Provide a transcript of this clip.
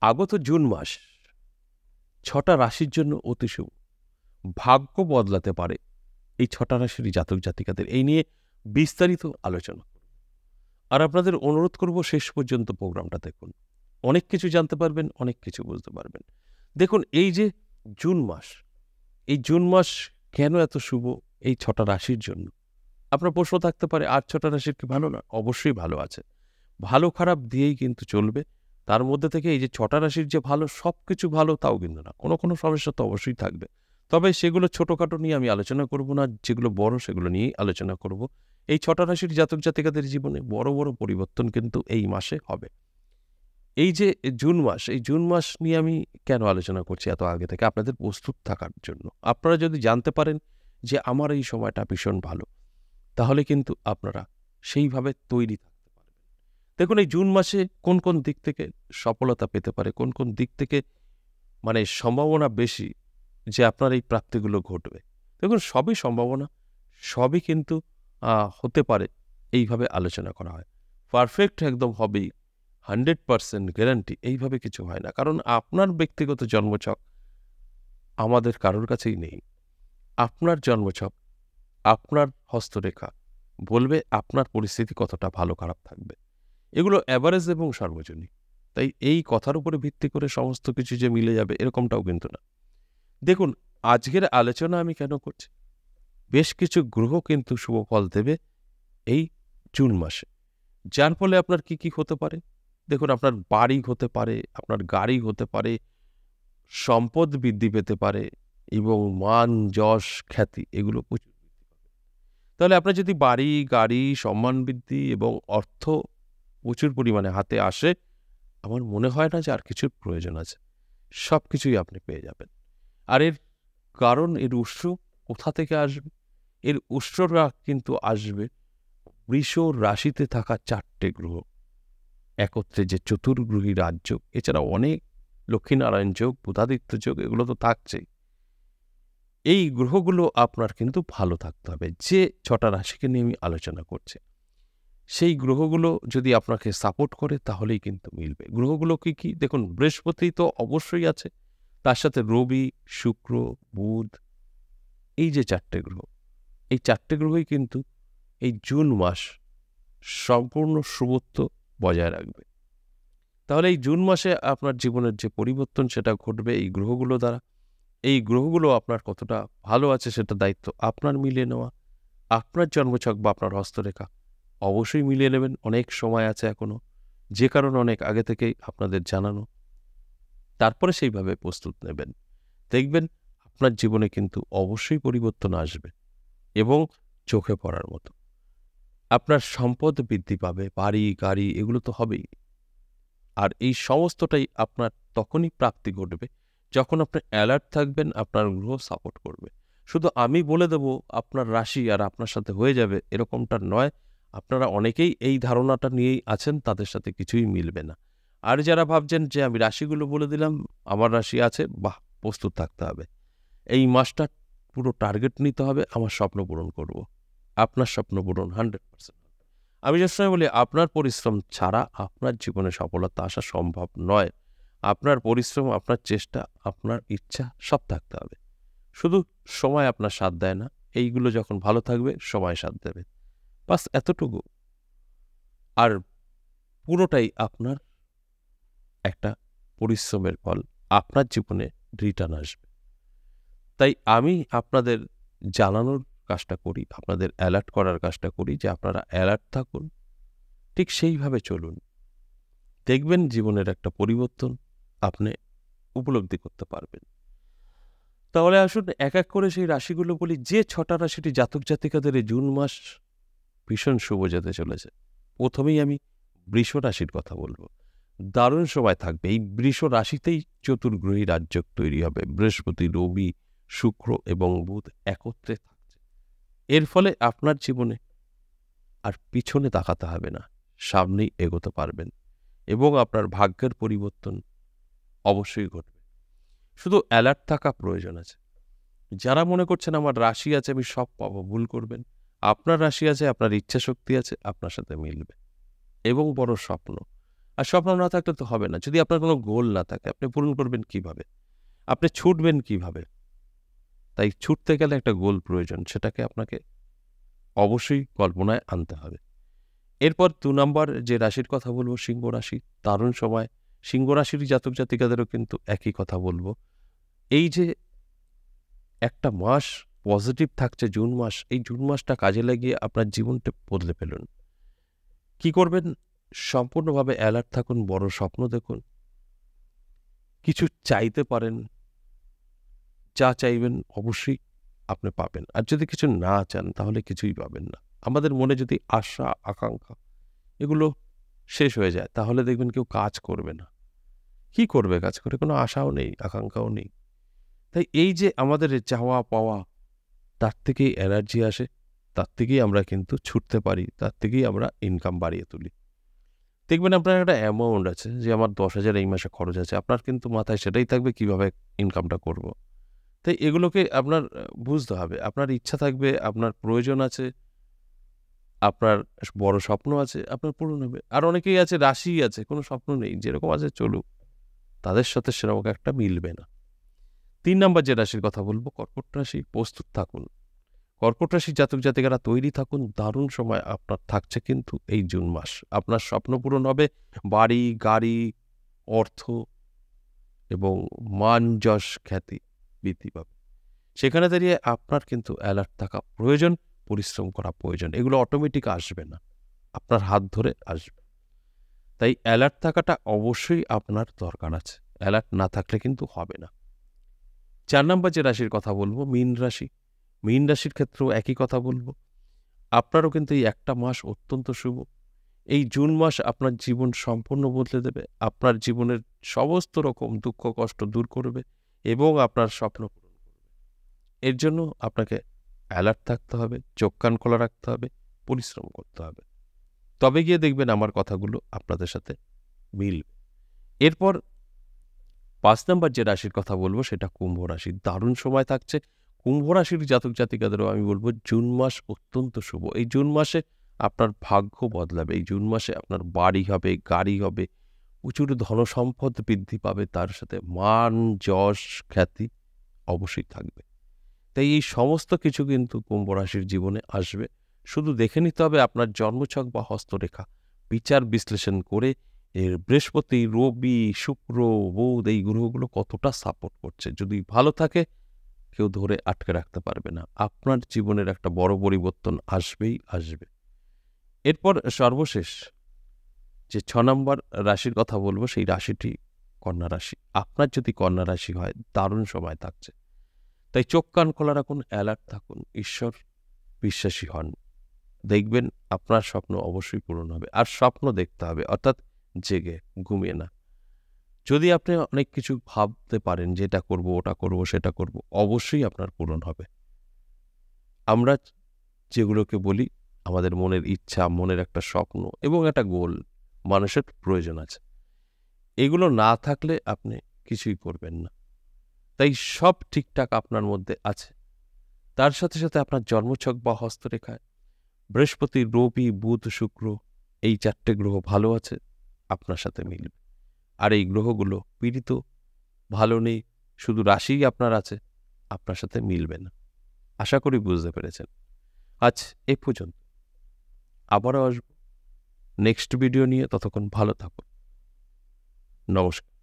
আগত জুন মাস ৬টা রাশির জন্য অতি শুভ। ভাগ্য বদলাতে পারে এই ৬টা রাশির জাতক জাতিকাদের। এই নিয়ে বিস্তারিত আলোচনা করব। আর আপনাদের অনুরোধ করব শেষ পর্যন্ত প্রোগ্রামটা দেখুন। অনেক কিছু জানতে পারবেন, অনেক কিছু বুঝতে পারবেন। দেখুন, এই যে জুন মাস, এই জুন মাস কেন এত শুভ এই ৬টা রাশির জন্য? আপনার প্রশ্ন থাকতে পারে, আর ৬টা রাশির কি ভালো না? অবশ্যই ভালো আছে। ভালো খারাপ দিয়েই কিন্তু চলবে। তার মধ্যে থেকে এই যে ৬টা রাশির যে ভালো, সবকিছু ভালো তাও কিন্তু না। কোনো, কোনো সমস্যা তো অবশ্যই থাকবে। তবে সেগুলো ছোটখাটো নিয়ে আমি আলোচনা করব না, যেগুলো বড় সেগুলো নিয়েই আলোচনা করব। এই ৬টা রাশির জাতক জাতিকাদের জীবনে বড়, বড় পরিবর্তন কিন্তু এই মাসে হবে। এই যে জুন মাস, এই জুন মাস নিয়ে আমি কেন আলোচনা করছি এত আগে থেকে? আপনাদের প্রস্তুত থাকার জন্য। আপনারা যদি জানতে পারেন যে আমার এই সময়টা ভীষণ ভালো, তাহলে কিন্তু আপনারা সেইভাবে তৈরি থাকতে পারবেন। দেখুন, এই জুন মাসে কোন, কোন দিক থেকে সফলতা পেতে পারে, কোন, কোন দিক থেকে মানে সম্ভাবনা বেশি যে আপনার এই প্রাপ্তিগুলো ঘটবে। দেখুন, সবই সম্ভাবনা, সবই কিন্তু হতে পারে, এইভাবে আলোচনা করা হয়। পারফেক্ট একদম হবেই, 100% গ্যারান্টি এইভাবে কিছু হয় না। কারণ আপনার ব্যক্তিগত জন্মছক আমাদের কারোর কাছেই নেই। আপনার জন্মছক, আপনার হস্তরেখা বলবে আপনার পরিস্থিতি কতটা ভালো খারাপ থাকবে। এগুলো অ্যাভারেজ এবং সর্বজনীন। তাই এই কথার উপরে ভিত্তি করে সমস্ত কিছু যে মিলে যাবে এরকমটাও কিন্তু না। দেখুন, আজকের আলোচনা আমি কেন করছি? বেশ কিছু গ্রহ কিন্তু শুভ ফল দেবে এই জুন মাসে। যার ফলে আপনার কি, কি হতে পারে? দেখুন, আপনার বাড়ি হতে পারে, আপনার গাড়ি হতে পারে, সম্পদ বৃদ্ধি পেতে পারে এবং মান, যশ, খ্যাতি এগুলো প্রচুর বৃদ্ধি পাবে। তাহলে আপনার যদি বাড়ি, গাড়ি, সম্মান বৃদ্ধি এবং অর্থ প্রচুর পরিমাণে হাতে আসে, আমার মনে হয় না যে আর কিছুর প্রয়োজন আছে। সবকিছুই আপনি পেয়ে যাবেন। আর এর কারণ, এর উৎস কোথা থেকে আসবে? এর উৎসটা কিন্তু আসবে বৃষ রাশিতে থাকা ৪টে গ্রহ একত্রে, যে চতুর্গ্রহী রাজযোগ, এছাড়া অনেক লক্ষ্মীনারায়ণ যোগ, বুধাদিত্য যোগ, এগুলো তো থাকছেই। এই গ্রহগুলো আপনার কিন্তু ভালো থাকতে হবে। যে ৬টা রাশিকে নিয়ে আমি আলোচনা করছি, সেই গ্রহগুলো যদি আপনাকে সাপোর্ট করে তাহলেই কিন্তু মিলবে। গ্রহগুলো কি, কি? দেখুন, বৃহস্পতি তো অবশ্যই আছে, তার সাথে রবি, শুক্র, বুধ, এই যে ৪টে গ্রহ, এই ৪টে গ্রহই কিন্তু এই জুন মাস সম্পূর্ণ শুভত্ব বজায় রাখবে। তাহলে এই জুন মাসে আপনার জীবনের যে পরিবর্তন সেটা ঘটবে এই গ্রহগুলো দ্বারা। এই গ্রহগুলো আপনার কতটা ভালো আছে সেটা দায়িত্ব আপনার মিলিয়ে নেওয়া। আপনার জন্মছক বা আপনার হস্তরেখা অবশ্যই মিলিয়ে নেবেন, অনেক সময় আছে এখনো, যে কারণ অনেক আগে থেকেই আপনাদের জানানো। তারপরে সেইভাবে প্রস্তুত নেবেন, দেখবেন আপনার জীবনে কিন্তু অবশ্যই পরিবর্তন আসবে এবং চোখে পড়ার মতো। আপনার সম্পদ বৃদ্ধি পাবে, বাড়ি, গাড়ি এগুলো তো হবেই। আর এই সমস্তটাই আপনার তখনই প্রাপ্তি ঘটবে যখন আপনি অ্যালার্ট থাকবেন, আপনার গ্রহ সাপোর্ট করবে। শুধু আমি বলে দেব আপনার রাশি আর আপনার সাথে হয়ে যাবে এরকমটা নয়। আপনারা অনেকেই এই ধারণাটা নিয়েই আছেন, তাদের সাথে কিছুই মিলবে না। আর যারা ভাবছেন যে আমি রাশিগুলো বলে দিলাম, আমার রাশি আছে, বাহ, প্রস্তুত থাকতে হবে। এই মাসটা পুরো টার্গেট নিতে হবে, আমার স্বপ্ন পূরণ করব। আপনার স্বপ্ন পূরণ 100%। আমি সবসময় বলি, আপনার পরিশ্রম ছাড়া আপনার জীবনে সফলতা আসা সম্ভব নয়। আপনার পরিশ্রম, আপনার চেষ্টা, আপনার ইচ্ছা সব থাকতে হবে। শুধু সময় আপনার সাথ দেয় না। এইগুলো যখন ভালো থাকবে সময় সাথ দেবে। বাস এতটুকু। আর পুরোটাই আপনার একটা পরিশ্রমের ফল, আপনার জীবনে রিটার্ন আসবে। তাই আমি আপনাদের জানানোর কাজটা করি, আপনাদের অ্যালার্ট করার কাজটা করি যে আপনারা অ্যালার্ট থাকুন, ঠিক সেইভাবে চলুন। দেখবেন জীবনের একটা পরিবর্তন আপনি উপলব্ধি করতে পারবেন। তাহলে আসুন এক এক করে সেই রাশিগুলো বলি। যে ৬টা রাশিটি জাতক জাতিকাদের এই জুন মাস ভীষণ শুভ যেতে চলেছে। প্রথমেই আমি বৃষ রাশির কথা বলবো। দারুণ সময় থাকবে। এই বৃষ রাশিতেই চতুর্গ্রহী রাজযোগ তৈরি হবে। বৃহস্পতি, রবি, শুক্র এবং বুধ একত্রে থাকছে। এর ফলে আপনার জীবনে আর পিছনে তাকাতে হবে না, সামনেই এগোতে পারবেন এবং আপনার ভাগ্যের পরিবর্তন অবশ্যই ঘটবে। শুধু অ্যালার্ট থাকা প্রয়োজন আছে। যারা মনে করছেন আমার রাশি আছে আমি সব পাবো, ভুল করবেন। আপনার রাশি আছে, আপনার ইচ্ছা শক্তি আছে, আপনার সাথে মিলবে এবং বড় স্বপ্ন। আর স্বপ্ন না থাকলে তো হবে না। যদি আপনার কোনো গোল না থাকে, আপনি পূরণ করবেন কিভাবে? আপনি ছুটবেন কিভাবে? তাই ছুটতে গেলে একটা গোল প্রয়োজন। সেটাকে আপনাকে অবশ্যই কল্পনায় আনতে হবে। এরপর ২ নাম্বার যে রাশির কথা বলব, সিংহ রাশি। দারুণ সময়। সিংহ রাশির জাতক জাতিকাদেরও কিন্তু একই কথা বলব। এই যে একটা মাস পজিটিভ থাকছে জুন মাস, এই জুন মাসটা কাজে লাগিয়ে আপনার জীবনটা বদলে ফেলুন। কি করবেন? সম্পূর্ণভাবে অ্যালার্ট থাকুন, বড় স্বপ্ন দেখুন। কিছু চাইতে পারেন। যা চাইবেন অবশ্যই আপনি পাবেন। আর যদি কিছু না চান তাহলে কিছুই পাবেন না। আমাদের মনে যদি আশা, আকাঙ্ক্ষা এগুলো শেষ হয়ে যায় তাহলে দেখবেন কেউ কাজ করবে না। কি করবে কাজ করে? কোনো আশাও নেই, আকাঙ্ক্ষাও নেই। তাই এই যে আমাদের চাওয়া পাওয়া তার থেকেই এনার্জি আসে, তার থেকেই আমরা কিন্তু ছুটতে পারি, তার থেকেই আমরা ইনকাম বাড়িয়ে তুলি। দেখবেন আপনার একটা অ্যামাউন্ট আছে যে আমার ১০,০০০ এই মাসে খরচ আছে। আপনার কিন্তু মাথায় সেটাই থাকবে কিভাবে ইনকামটা করব। তাই এগুলোকে আপনার বুঝতে হবে। আপনার ইচ্ছা থাকবে, আপনার প্রয়োজন আছে, আপনার বড় স্বপ্ন আছে, আপনার পূরণ হবে। আর অনেকেই আছে রাশি আছে, কোনো স্বপ্ন নেই। যেরকম আছে চলুক। তাদের সাথে সেরকম একটা মিলবে না। ৩ নাম্বার যে রাশির কথা বলব কর্কট রাশি, প্রস্তুত থাকুন। কর্কট রাশির জাতক জাতিকারা তৈরি থাকুন। দারুণ সময় আপনার থাকছে কিন্তু এই জুন মাস। আপনার স্বপ্ন পূরণ হবে। বাড়ি, গাড়ি, অর্থ এবং মান, যশ, খ্যাতি বৃদ্ধি পাবে। সেখানে দাঁড়িয়ে আপনার কিন্তু অ্যালার্ট থাকা প্রয়োজন, পরিশ্রম করা প্রয়োজন। এগুলো অটোমেটিক আসবে না। আপনার হাত ধরে আসবে। তাই অ্যালার্ট থাকাটা অবশ্যই আপনার দরকার আছে। অ্যালার্ট না থাকলে কিন্তু হবে না। ৪ নাম্বার যে রাশির কথা বলব মীন রাশি। মীন রাশির ক্ষেত্রেও একই কথা বলব। আপনারও কিন্তু এই একটা মাস অত্যন্ত শুভ। এই জুন মাস আপনার জীবন সম্পূর্ণ বদলে দেবে। আপনার জীবনের সমস্ত রকম দুঃখ কষ্ট দূর করবে এবং আপনার স্বপ্ন পূরণ করবে। এর জন্য আপনাকে অ্যালার্ট থাকতে হবে, চোখ কান খোলা রাখতে হবে, পরিশ্রম করতে হবে। তবে গিয়ে দেখবেন আমার কথাগুলো আপনাদের সাথে মিলবে। এরপর ৫ নাম্বার যে রাশির কথা বলব সেটা কুম্ভ রাশি। দারুণ সময় থাকছে। কুম্ভ রাশির জাতক জাতিকাদেরও আমি বলব জুন মাস অত্যন্ত শুভ। এই জুন মাসে আপনার ভাগ্য বদলাবে। এই জুন মাসে আপনার বাড়ি হবে, গাড়ি হবে, প্রচুর ধনসম্পদ বৃদ্ধি পাবে। তার সাথে মান, যশ, খ্যাতি অবশ্যই থাকবে। তাই এই সমস্ত কিছু কিন্তু কুম্ভ রাশির জীবনে আসবে। শুধু দেখে নিতে হবে আপনার জন্মছক বা হস্তরেখা বিচার বিশ্লেষণ করে এর বৃহস্পতি, রবি, শুক্র, বুধ এই গ্রহগুলো কতটা সাপোর্ট করছে। যদি ভালো থাকে কেউ ধরে আটকে রাখতে পারবে না। আপনার জীবনের একটা বড় পরিবর্তন আসবেই আসবে। এরপর সর্বশেষ যে ৬ নম্বর রাশির কথা বলব সেই রাশিটি কন্যা রাশি। আপনার যদি কন্যা রাশি হয় দারুণ সময় থাকছে। তাই চোখ কান খোলা রাখুন, অ্যালার্ট থাকুন, ঈশ্বর বিশ্বাসী হন। দেখবেন আপনার স্বপ্ন অবশ্যই পূরণ হবে। আর স্বপ্ন দেখতে হবে অর্থাৎ জেগে, ঘুমিয়ে না। যদি আপনি অনেক কিছু ভাবতে পারেন যে এটা করব, ওটা করব, সেটা করব, অবশ্যই আপনার পূরণ হবে। আমরা যেগুলোকে বলি আমাদের মনের ইচ্ছা, মনের একটা স্বপ্ন এবং একটা গোল মানুষের প্রয়োজন আছে। এগুলো না থাকলে আপনি কিছুই করবেন না। তাই সব ঠিকঠাক আপনার মধ্যে আছে। তার সাথে সাথে আপনার জন্মছক বা হস্তরেখায় বৃহস্পতি, রবি, বুধ, শুক্র এই ৪ টে গ্রহ ভালো আছে, আপনার সাথে মিলবে। আর এই গ্রহগুলো পীড়িত, ভালো নেই, শুধু রাশিই আপনার আছে, আপনার সাথে মিলবে না। আশা করি বুঝতে পেরেছেন। আজ এ পর্যন্ত। আবারও আসব নেক্সট ভিডিও নিয়ে। ততক্ষণ ভালো থাকুন। নমস্কার।